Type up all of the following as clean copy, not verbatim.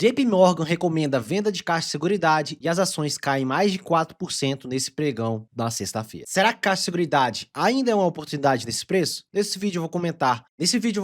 JP Morgan recomenda a venda de Caixa Seguridade e as ações caem mais de 4% nesse pregão na sexta-feira. Será que Caixa Seguridade ainda é uma oportunidade nesse preço? Nesse vídeo eu vou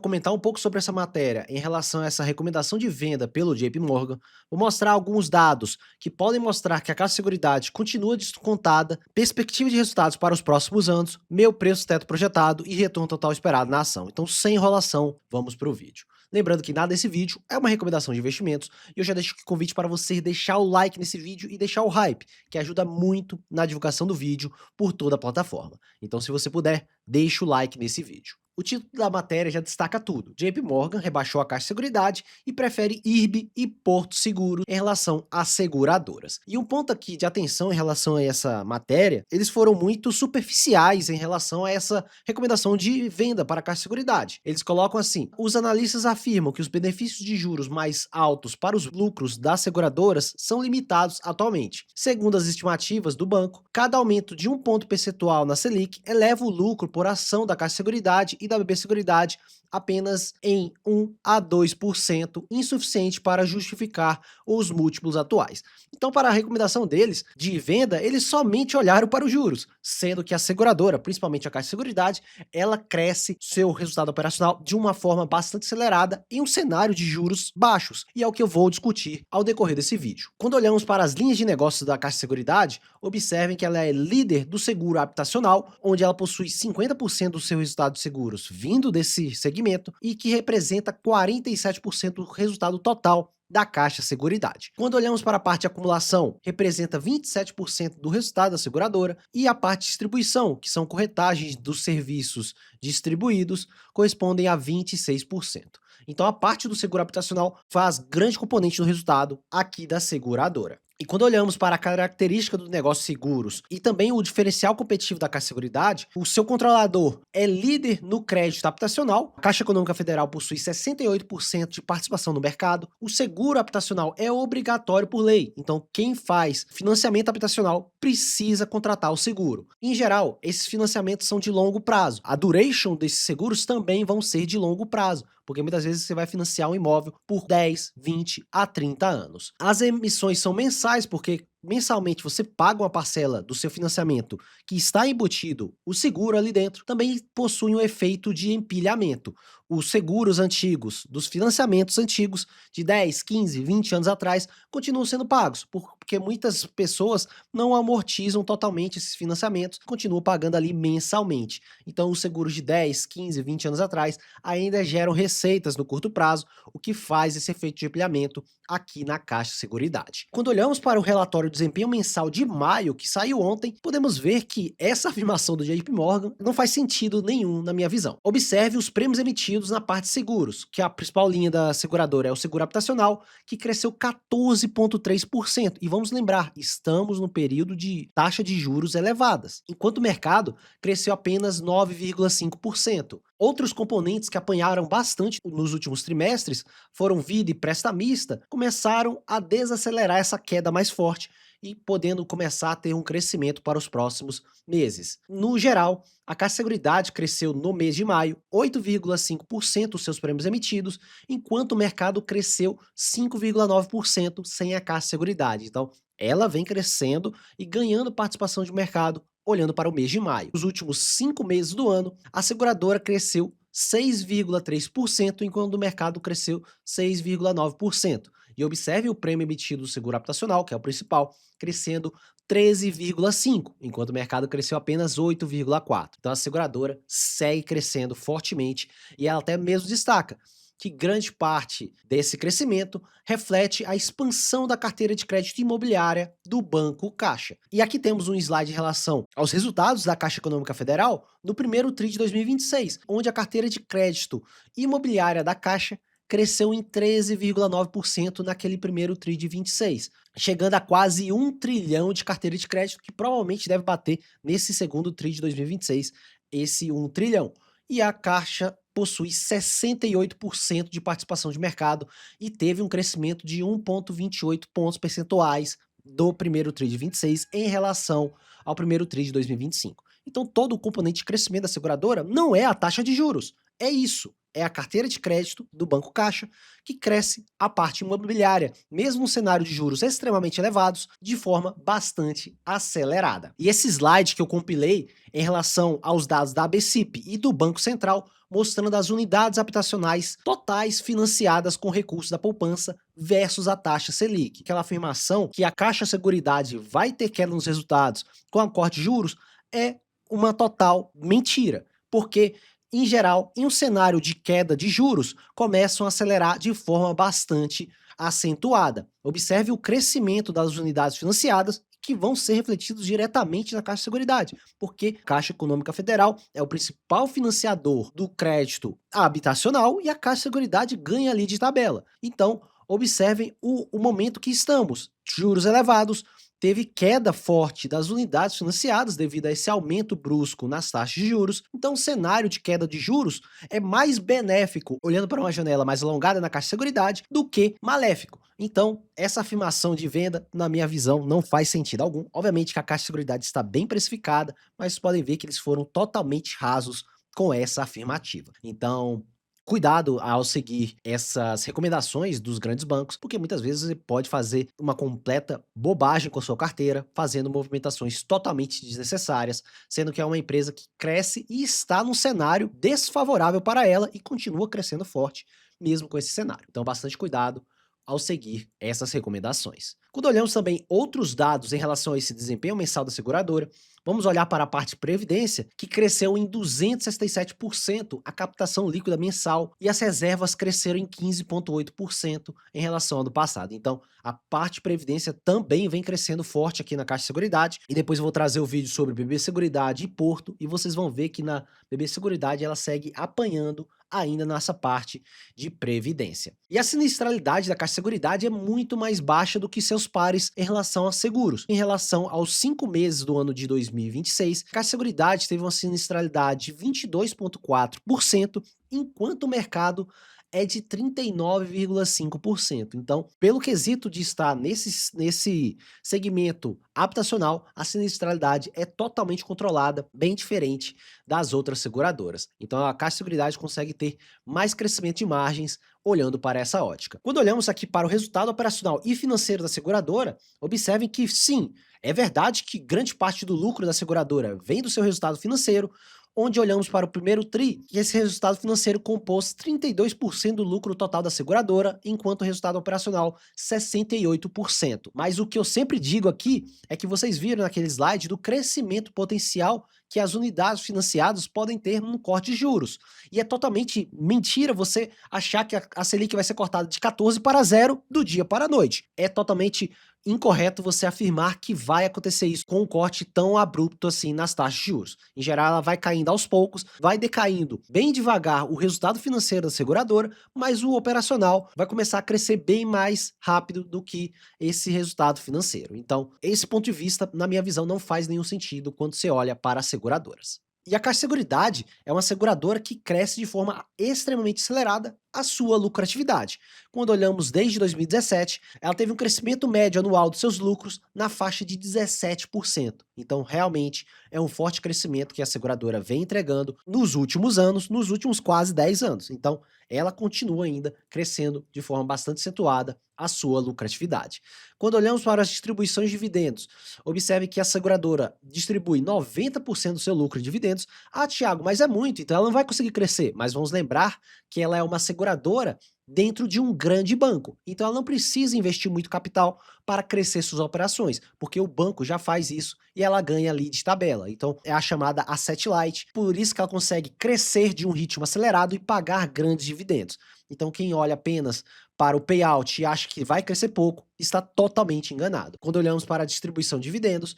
comentar um pouco sobre essa matéria em relação a essa recomendação de venda pelo JP Morgan. Vou mostrar alguns dados que podem mostrar que a Caixa Seguridade continua descontada, perspectiva de resultados para os próximos anos, meu preço teto projetado e retorno total esperado na ação. Então, sem enrolação, vamos para o vídeo. Lembrando que nada desse vídeo é uma recomendação de investimentos e eu já deixo aqui o convite para você deixar o like nesse vídeo e deixar o hype, que ajuda muito na divulgação do vídeo por toda a plataforma. Então, se você puder, deixa o like nesse vídeo. O título da matéria já destaca tudo. JP Morgan rebaixou a Caixa Seguridade e prefere IRB e Porto Seguro em relação às seguradoras. E um ponto aqui de atenção em relação a essa matéria, eles foram muito superficiais em relação a essa recomendação de venda para a Caixa Seguridade. Eles colocam assim: os analistas afirmam que os benefícios de juros mais altos para os lucros das seguradoras são limitados atualmente. Segundo as estimativas do banco, cada aumento de 1 ponto percentual na Selic eleva o lucro por ação da Caixa Seguridade e da BB Seguridade apenas em 1 a 2%, insuficiente para justificar os múltiplos atuais. Então, para a recomendação deles de venda, eles somente olharam para os juros, sendo que a seguradora, principalmente a Caixa Seguridade, ela cresce seu resultado operacional de uma forma bastante acelerada em um cenário de juros baixos, e é o que eu vou discutir ao decorrer desse vídeo. Quando olhamos para as linhas de negócios da Caixa Seguridade, observem que ela é líder do seguro habitacional, onde ela possui 50% do seu resultado de seguros vindo desse segmento e que representa 47% do resultado total da Caixa Seguridade. Quando olhamos para a parte de acumulação, representa 27% do resultado da seguradora, e a parte de distribuição, que são corretagens dos serviços distribuídos, correspondem a 26%. Então a parte do seguro habitacional faz grande componente do resultado aqui da seguradora. E quando olhamos para a característica do negócio seguros e também o diferencial competitivo da Caixa Seguridade, o seu controlador é líder no crédito habitacional, a Caixa Econômica Federal possui 68% de participação no mercado, o seguro habitacional é obrigatório por lei, então quem faz financiamento habitacional precisa contratar o seguro. Em geral, esses financiamentos são de longo prazo, a duration desses seguros também vão ser de longo prazo, porque muitas vezes você vai financiar um imóvel por 10, 20 a 30 anos. As emissões são mensais, porque mensalmente você paga uma parcela do seu financiamento que está embutido o seguro ali dentro, também possui um efeito de empilhamento. Os seguros antigos, dos financiamentos antigos de 10, 15, 20 anos atrás, continuam sendo pagos, porque muitas pessoas não amortizam totalmente esses financiamentos, continuam pagando ali mensalmente. Então os seguros de 10, 15, 20 anos atrás ainda geram receitas no curto prazo, o que faz esse efeito de empilhamento aqui na Caixa Seguridade. Quando olhamos para o relatório de desempenho mensal de maio, que saiu ontem, podemos ver que essa afirmação do JP Morgan não faz sentido nenhum na minha visão. Observe os prêmios emitidos na parte de seguros, que a principal linha da seguradora é o seguro habitacional, que cresceu 14,3%. E vamos lembrar, estamos no período de taxa de juros elevadas, enquanto o mercado cresceu apenas 9,5%. Outros componentes que apanharam bastante nos últimos trimestres foram vida e prestamista, começaram a desacelerar essa queda mais forte e podendo começar a ter um crescimento para os próximos meses. No geral, a Caixa Seguridade cresceu no mês de maio 8,5% os seus prêmios emitidos, enquanto o mercado cresceu 5,9% sem a Caixa Seguridade. Então, ela vem crescendo e ganhando participação de mercado olhando para o mês de maio. Nos últimos 5 meses do ano, a seguradora cresceu 6,3%, enquanto o mercado cresceu 6,9%. E observe o prêmio emitido do seguro habitacional, que é o principal, crescendo 13,5%, enquanto o mercado cresceu apenas 8,4%. Então a seguradora segue crescendo fortemente e ela até mesmo destaca que grande parte desse crescimento reflete a expansão da carteira de crédito imobiliária do Banco Caixa. E aqui temos um slide em relação aos resultados da Caixa Econômica Federal no primeiro TRI de 2026, onde a carteira de crédito imobiliária da Caixa cresceu em 13,9% naquele primeiro TRI de 26, chegando a quase 1 trilhão de carteira de crédito, que provavelmente deve bater nesse segundo TRI de 2026, esse 1 trilhão. E a Caixa possui 68% de participação de mercado e teve um crescimento de 1,28 pontos percentuais do primeiro TRI de 26 em relação ao primeiro TRI de 2025. Então todo o componente de crescimento da seguradora não é a taxa de juros, é isso. é a carteira de crédito do Banco Caixa, que cresce a parte imobiliária, mesmo no cenário de juros extremamente elevados, de forma bastante acelerada. E esse slide que eu compilei em relação aos dados da ABCIP e do Banco Central, mostrando as unidades habitacionais totais financiadas com recursos da poupança versus a taxa Selic. Aquela afirmação que a Caixa Seguridade vai ter queda nos resultados com a corte de juros é uma total mentira, porque em geral, em um cenário de queda de juros, começam a acelerar de forma bastante acentuada. Observe o crescimento das unidades financiadas que vão ser refletidos diretamente na Caixa de Seguridade, porque a Caixa Econômica Federal é o principal financiador do crédito habitacional e a Caixa de Seguridade ganha ali de tabela. Então, observem o momento que estamos. Juros elevados, teve queda forte das unidades financiadas devido a esse aumento brusco nas taxas de juros. Então, o cenário de queda de juros é mais benéfico, olhando para uma janela mais alongada na Caixa de Seguridade, do que maléfico. Então, essa afirmação de venda, na minha visão, não faz sentido algum. Obviamente que a Caixa de Seguridade está bem precificada, mas podem ver que eles foram totalmente rasos com essa afirmativa. Então, cuidado ao seguir essas recomendações dos grandes bancos, porque muitas vezes você pode fazer uma completa bobagem com a sua carteira, fazendo movimentações totalmente desnecessárias, sendo que é uma empresa que cresce e está num cenário desfavorável para ela e continua crescendo forte, mesmo com esse cenário. Então, bastante cuidado ao seguir essas recomendações. Quando olhamos também outros dados em relação a esse desempenho mensal da seguradora, vamos olhar para a parte previdência, que cresceu em 267% a captação líquida mensal e as reservas cresceram em 15,8% em relação ao ano passado. Então, a parte previdência também vem crescendo forte aqui na Caixa de Seguridade, e depois eu vou trazer o vídeo sobre BB Seguridade e Porto, e vocês vão ver que na BB Seguridade ela segue apanhando ainda nessa parte de previdência. E a sinistralidade da Caixa de Seguridade é muito mais baixa do que seus pares em relação a seguros. Em relação aos 5 meses do ano de 2026, a Caixa de Seguridade teve uma sinistralidade de 22,4%, enquanto o mercado é de 39,5%. Então, pelo quesito de estar nesse segmento habitacional, a sinistralidade é totalmente controlada, bem diferente das outras seguradoras. Então, a Caixa de Seguridade consegue ter mais crescimento de margens olhando para essa ótica. Quando olhamos aqui para o resultado operacional e financeiro da seguradora, observem que sim, é verdade que grande parte do lucro da seguradora vem do seu resultado financeiro, onde olhamos para o primeiro TRI, e esse resultado financeiro compôs 32% do lucro total da seguradora, enquanto o resultado operacional 68%. Mas o que eu sempre digo aqui é que vocês viram naquele slide do crescimento potencial que as unidades financiadas podem ter no corte de juros. E é totalmente mentira você achar que a Selic vai ser cortada de 14 para 0 do dia para a noite. É totalmente incorreto você afirmar que vai acontecer isso com um corte tão abrupto assim nas taxas de juros. Em geral, ela vai caindo aos poucos, vai decaindo bem devagar o resultado financeiro da seguradora, mas o operacional vai começar a crescer bem mais rápido do que esse resultado financeiro. Então, esse ponto de vista, na minha visão, não faz nenhum sentido quando você olha para as seguradoras. E a Caixa de Seguridade é uma seguradora que cresce de forma extremamente acelerada a sua lucratividade. Quando olhamos desde 2017, ela teve um crescimento médio anual dos seus lucros na faixa de 17%. Então, realmente, é um forte crescimento que a seguradora vem entregando nos últimos anos, nos últimos quase 10 anos. Então, ela continua ainda crescendo de forma bastante acentuada a sua lucratividade. Quando olhamos para as distribuições de dividendos, observe que a seguradora distribui 90% do seu lucro em dividendos. Ah, Thiago, mas é muito, então ela não vai conseguir crescer. Mas vamos lembrar que ela é uma seguradora dentro de um grande banco. Então ela não precisa investir muito capital para crescer suas operações, porque o banco já faz isso e ela ganha ali de tabela. Então é a chamada asset light, por isso que ela consegue crescer de um ritmo acelerado e pagar grandes dividendos. Então quem olha apenas para o payout e acha que vai crescer pouco, está totalmente enganado. Quando olhamos para a distribuição de dividendos,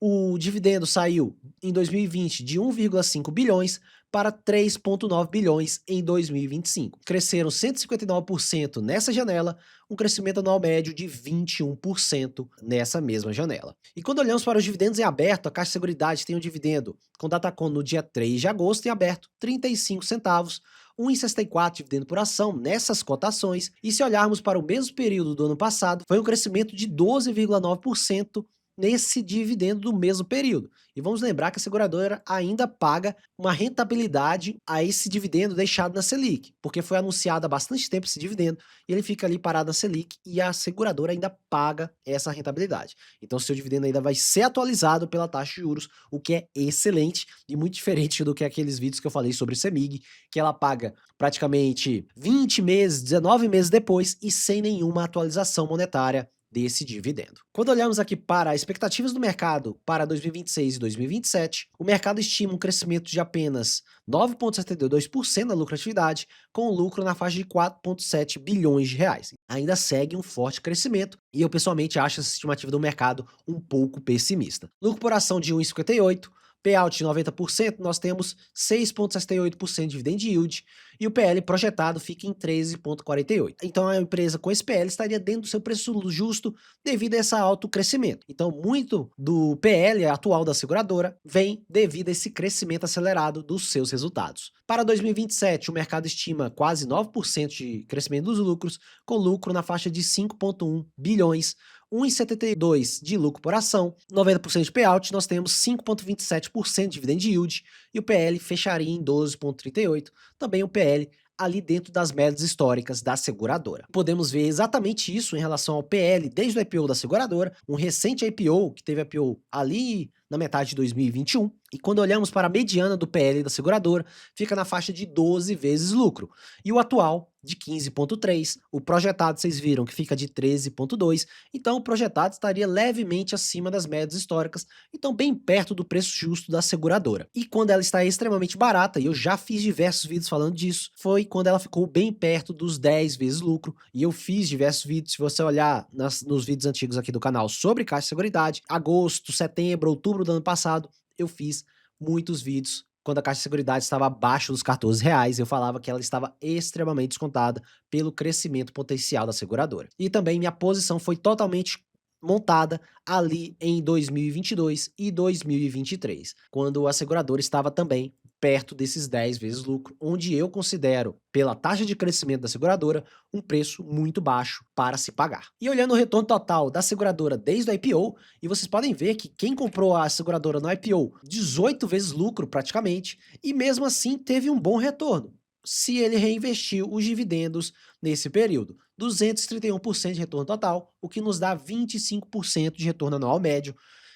o dividendo saiu em 2020 de 1,5 bilhões para 3,9 bilhões em 2025. Cresceram 159% nessa janela, um crescimento anual médio de 21% nessa mesma janela. E quando olhamos para os dividendos em aberto, a Caixa de Seguridade tem um dividendo com Datacom no dia 3 de agosto em aberto, 35 centavos, 1,64 dividendo por ação nessas cotações, e se olharmos para o mesmo período do ano passado, foi um crescimento de 12,9% nesse dividendo do mesmo período. E vamos lembrar que a seguradora ainda paga uma rentabilidade a esse dividendo deixado na Selic, porque foi anunciado há bastante tempo esse dividendo e ele fica ali parado na Selic e a seguradora ainda paga essa rentabilidade. Então, seu dividendo ainda vai ser atualizado pela taxa de juros, o que é excelente e muito diferente do que aqueles vídeos que eu falei sobre Semig, que ela paga praticamente 20 meses, 19 meses depois e sem nenhuma atualização monetária desse dividendo. Quando olhamos aqui para as expectativas do mercado para 2026 e 2027, o mercado estima um crescimento de apenas 9,72% na lucratividade, com lucro na faixa de 4,7 bilhões de reais. Ainda segue um forte crescimento e eu pessoalmente acho essa estimativa do mercado um pouco pessimista. Lucro por ação de 1,58, payout de 90%, nós temos 6,68% de dividend yield e o PL projetado fica em 13,48. Então a empresa com esse PL estaria dentro do seu preço justo devido a esse alto crescimento. Então muito do PL atual da seguradora vem devido a esse crescimento acelerado dos seus resultados. Para 2027, o mercado estima quase 9% de crescimento dos lucros, com lucro na faixa de 5,1 bilhões, 1,72 de lucro por ação, 90% de payout, nós temos 5,27% de dividend yield e o PL fecharia em 12,38, também o PL ali dentro das médias históricas da seguradora. Podemos ver exatamente isso em relação ao PL desde o IPO da seguradora, um recente IPO que teve IPO ali na metade de 2021, e quando olhamos para a mediana do PL da seguradora, fica na faixa de 12 vezes lucro, e o atual de 15,3, o projetado vocês viram que fica de 13,2, então o projetado estaria levemente acima das médias históricas, então bem perto do preço justo da seguradora. E quando ela está extremamente barata, e eu já fiz diversos vídeos falando disso, foi quando ela ficou bem perto dos 10 vezes lucro, e eu fiz diversos vídeos, se você olhar nos vídeos antigos aqui do canal sobre Caixa de Seguridade, agosto, setembro, outubro do ano passado, eu fiz muitos vídeos quando a Caixa de Seguridade estava abaixo dos R$ 14, eu falava que ela estava extremamente descontada pelo crescimento potencial da seguradora. E também minha posição foi totalmente montada ali em 2022 e 2023, quando a seguradora estava também perto desses 10 vezes lucro, onde eu considero, pela taxa de crescimento da seguradora, um preço muito baixo para se pagar. E olhando o retorno total da seguradora desde o IPO, e vocês podem ver que quem comprou a seguradora no IPO, 18 vezes lucro praticamente, e mesmo assim teve um bom retorno, se ele reinvestiu os dividendos nesse período. 231% de retorno total, o que nos dá 25% de retorno anual médio.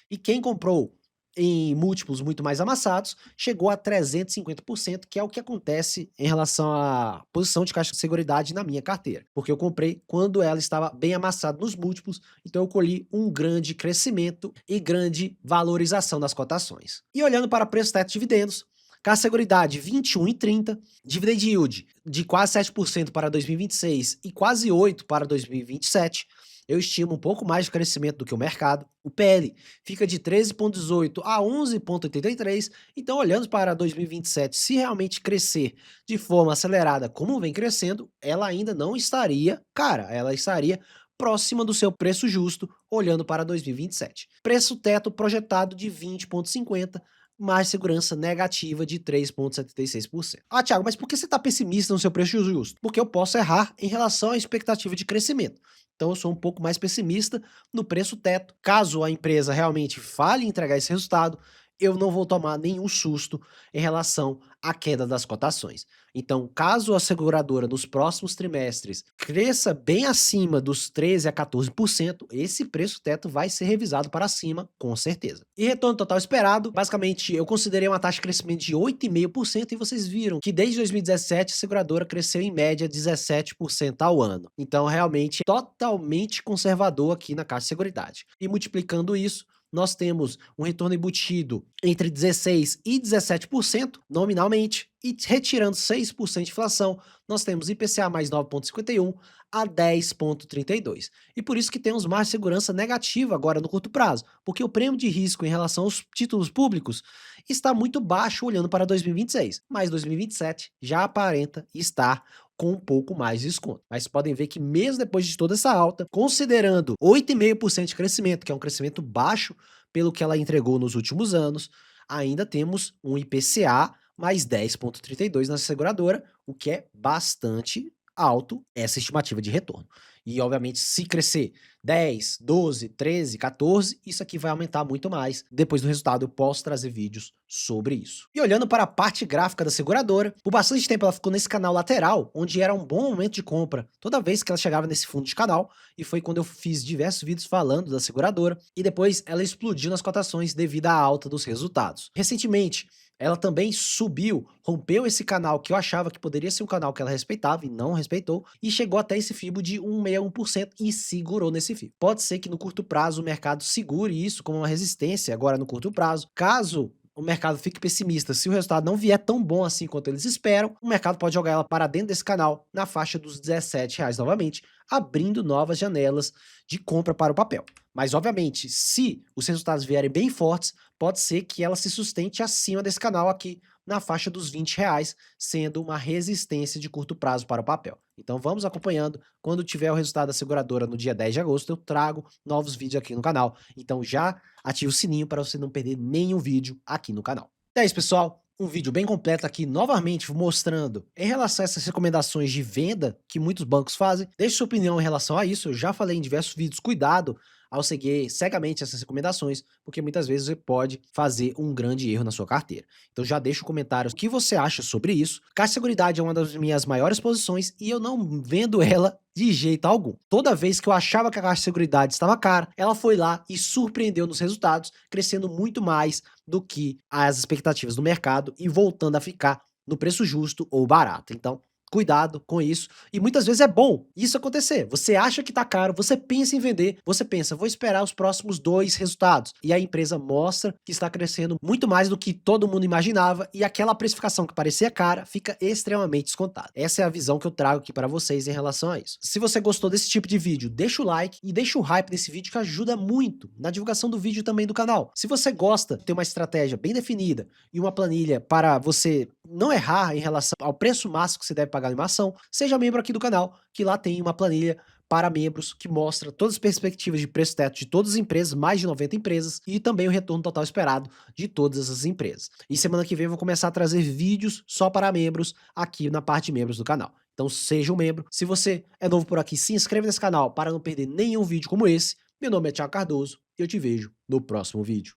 E quem comprou em múltiplos muito mais amassados, chegou a 350%, que é o que acontece em relação à posição de Caixa de Seguridade na minha carteira, porque eu comprei quando ela estava bem amassada nos múltiplos, então eu colhi um grande crescimento e grande valorização das cotações. E olhando para preço teto de dividendos, Caixa Seguridade 21,30, dividend yield de quase 7% para 2026 e quase 8% para 2027, eu estimo um pouco mais de crescimento do que o mercado. O PL fica de 13,18 a 11,83, então olhando para 2027, se realmente crescer de forma acelerada como vem crescendo, ela ainda não estaria cara, ela estaria próxima do seu preço justo, olhando para 2027. Preço teto projetado de 20,50, mais segurança negativa de 3,76%. Ah, Thiago, mas por que você está pessimista no seu preço justo? Porque eu posso errar em relação à expectativa de crescimento. Então eu sou um pouco mais pessimista no preço teto. Caso a empresa realmente falhe em entregar esse resultado, eu não vou tomar nenhum susto em relação à queda das cotações. Então, caso a seguradora nos próximos trimestres cresça bem acima dos 13 a 14%, esse preço teto vai ser revisado para cima, com certeza. E retorno total esperado, basicamente eu considerei uma taxa de crescimento de 8,5% e vocês viram que desde 2017 a seguradora cresceu em média 17% ao ano. Então, realmente, totalmente conservador aqui na Caixa de Seguridade. E multiplicando isso, nós temos um retorno embutido entre 16% e 17% nominalmente, e retirando 6% de inflação, nós temos IPCA mais 9,51 a 10,32. E por isso que temos mais segurança negativa agora no curto prazo, porque o prêmio de risco em relação aos títulos públicos está muito baixo olhando para 2026, mas 2027 já aparenta estar com um pouco mais de desconto. Mas podem ver que mesmo depois de toda essa alta, considerando 8,5% de crescimento, que é um crescimento baixo pelo que ela entregou nos últimos anos, ainda temos um IPCA mais 10,32 na seguradora, o que é bastante alto essa estimativa de retorno. E obviamente se crescer 10, 12, 13, 14, isso aqui vai aumentar muito mais. Depois do resultado eu posso trazer vídeos sobre isso. E olhando para a parte gráfica da seguradora, por bastante tempo ela ficou nesse canal lateral, onde era um bom momento de compra toda vez que ela chegava nesse fundo de canal, e foi quando eu fiz diversos vídeos falando da seguradora, e depois ela explodiu nas cotações devido à alta dos resultados. Recentemente, ela também subiu, rompeu esse canal que eu achava que poderia ser um canal que ela respeitava e não respeitou, e chegou até esse FIBO de 1,61% e segurou nesse FIBO. Pode ser que no curto prazo o mercado segure isso como uma resistência agora no curto prazo. Caso o mercado fique pessimista, se o resultado não vier tão bom assim quanto eles esperam, o mercado pode jogar ela para dentro desse canal na faixa dos R$17 novamente, abrindo novas janelas de compra para o papel. Mas obviamente, se os resultados vierem bem fortes, pode ser que ela se sustente acima desse canal aqui, na faixa dos R$20, sendo uma resistência de curto prazo para o papel. Então vamos acompanhando. Quando tiver o resultado da seguradora no dia 10 de agosto, eu trago novos vídeos aqui no canal. Então já ative o sininho para você não perder nenhum vídeo aqui no canal. É isso, pessoal. Um vídeo bem completo aqui, novamente mostrando em relação a essas recomendações de venda que muitos bancos fazem. Deixe sua opinião em relação a isso. Eu já falei em diversos vídeos, cuidado ao seguir cegamente essas recomendações, porque muitas vezes você pode fazer um grande erro na sua carteira. Então já deixa um comentário o que você acha sobre isso. Caixa Seguridade é uma das minhas maiores posições e eu não vendo ela de jeito algum. Toda vez que eu achava que a Caixa Seguridade estava cara, ela foi lá e surpreendeu nos resultados, crescendo muito mais do que as expectativas do mercado e voltando a ficar no preço justo ou barato. Então, cuidado com isso. E muitas vezes é bom isso acontecer. Você acha que tá caro, você pensa em vender, você pensa, vou esperar os próximos 2 resultados. E a empresa mostra que está crescendo muito mais do que todo mundo imaginava e aquela precificação que parecia cara fica extremamente descontada. Essa é a visão que eu trago aqui para vocês em relação a isso. Se você gostou desse tipo de vídeo, deixa o like e deixa o hype nesse vídeo que ajuda muito na divulgação do vídeo também do canal. Se você gosta de ter uma estratégia bem definida e uma planilha para você não errar em relação ao preço máximo que você deve pagar em uma ação, seja membro aqui do canal, que lá tem uma planilha para membros que mostra todas as perspectivas de preço teto de todas as empresas, mais de 90 empresas, e também o retorno total esperado de todas as empresas. E semana que vem eu vou começar a trazer vídeos só para membros aqui na parte de membros do canal. Então seja um membro. Se você é novo por aqui, se inscreva nesse canal para não perder nenhum vídeo como esse. Meu nome é Thiago Cardoso e eu te vejo no próximo vídeo.